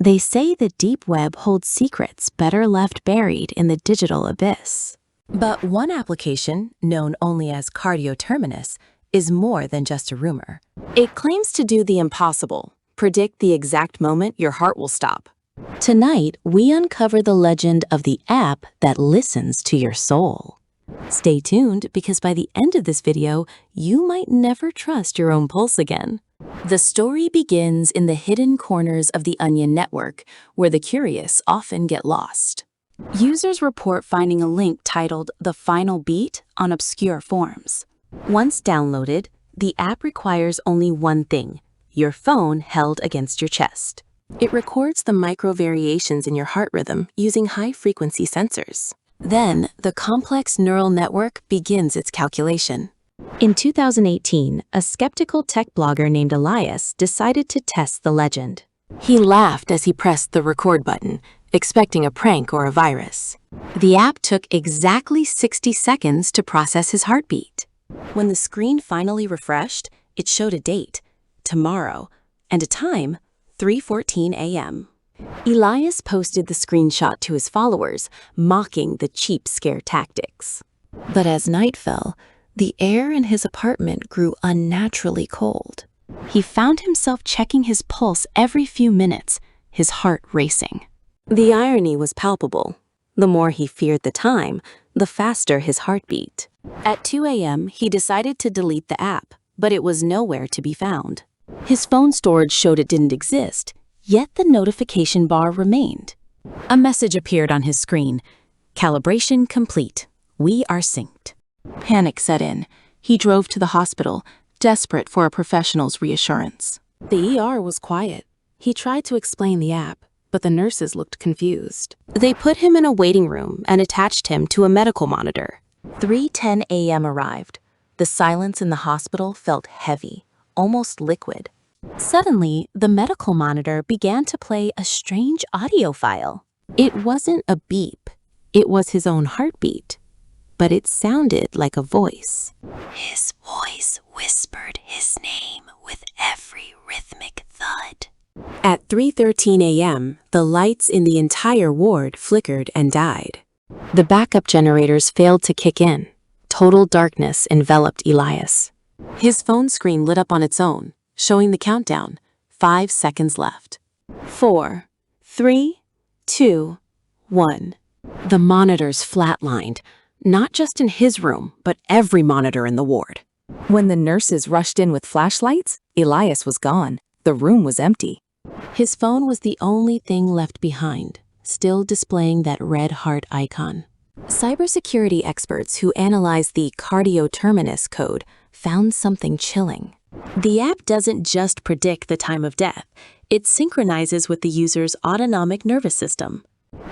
They say the deep web holds secrets better left buried in the digital abyss. But one application, known only as Cardio-Terminus, is more than just a rumor. It claims to do the impossible, predict the exact moment your heart will stop. Tonight, we uncover the legend of the app that listens to your soul. Stay tuned because by the end of this video, you might never trust your own pulse again. The story begins in the hidden corners of the Onion network, where the curious often get lost. Users report finding a link titled "The Final Beat" on obscure forums. Once downloaded, the app requires only one thing: your phone held against your chest. It records the micro variations in your heart rhythm using high-frequency sensors. Then, the complex neural network begins its calculation. In 2018, a skeptical tech blogger named Elias decided to test the legend. He laughed as he pressed the record button, expecting a prank or a virus. The app took exactly 60 seconds to process his heartbeat. When the screen finally refreshed, it showed a date, tomorrow, and a time, 3:14 a.m. Elias posted the screenshot to his followers, mocking the cheap scare tactics. But as night fell, the air in his apartment grew unnaturally cold. He found himself checking his pulse every few minutes, his heart racing. The irony was palpable. The more he feared the time, the faster his heart beat. At 2 a.m., he decided to delete the app, but it was nowhere to be found. His phone storage showed it didn't exist, yet the notification bar remained. A message appeared on his screen: "Calibration complete. We are synced." Panic set in. He drove to the hospital, desperate for a professional's reassurance. The ER was quiet. He tried to explain the app, but the nurses looked confused. They put him in a waiting room and attached him to a medical monitor. 3:10 a.m. arrived. The silence in the hospital felt heavy, almost liquid. Suddenly, the medical monitor began to play a strange audio file. It wasn't a beep. It was his own heartbeat. But it sounded like a voice. His voice whispered his name with every rhythmic thud. At 3:13 a.m., the lights in the entire ward flickered and died. The backup generators failed to kick in. Total darkness enveloped Elias. His phone screen lit up on its own, showing the countdown: 5 seconds left. 4, 3, 2, 1. The monitors flatlined. Not just in his room, but every monitor in the ward. When the nurses rushed in with flashlights, Elias was gone. The room was empty. His phone was the only thing left behind, still displaying that red heart icon. Cybersecurity experts who analyzed the Cardio-Terminus code found something chilling. The app doesn't just predict the time of death, it synchronizes with the user's autonomic nervous system.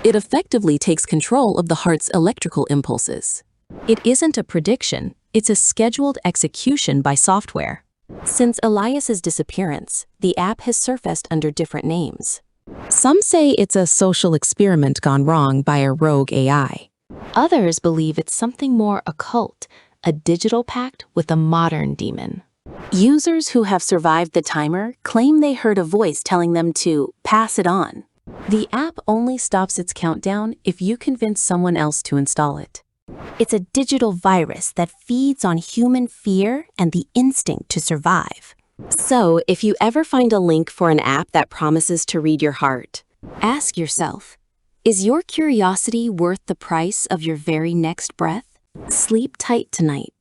It effectively takes control of the heart's electrical impulses. It isn't a prediction, it's a scheduled execution by software. Since Elias's disappearance, the app has surfaced under different names. Some say it's a social experiment gone wrong by a rogue AI. Others believe it's something more occult, a digital pact with a modern demon. Users who have survived the timer claim they heard a voice telling them to pass it on. The app only stops its countdown if you convince someone else to install it. It's a digital virus that feeds on human fear and the instinct to survive. So, if you ever find a link for an app that promises to read your heart, ask yourself, is your curiosity worth the price of your very next breath? Sleep tight tonight,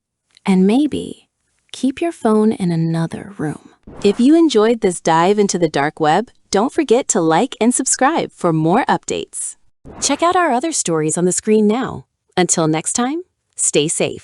and maybe keep your phone in another room. If you enjoyed this dive into the dark web, don't forget to like and subscribe for more updates. Check out our other stories on the screen now. Until next time, stay safe.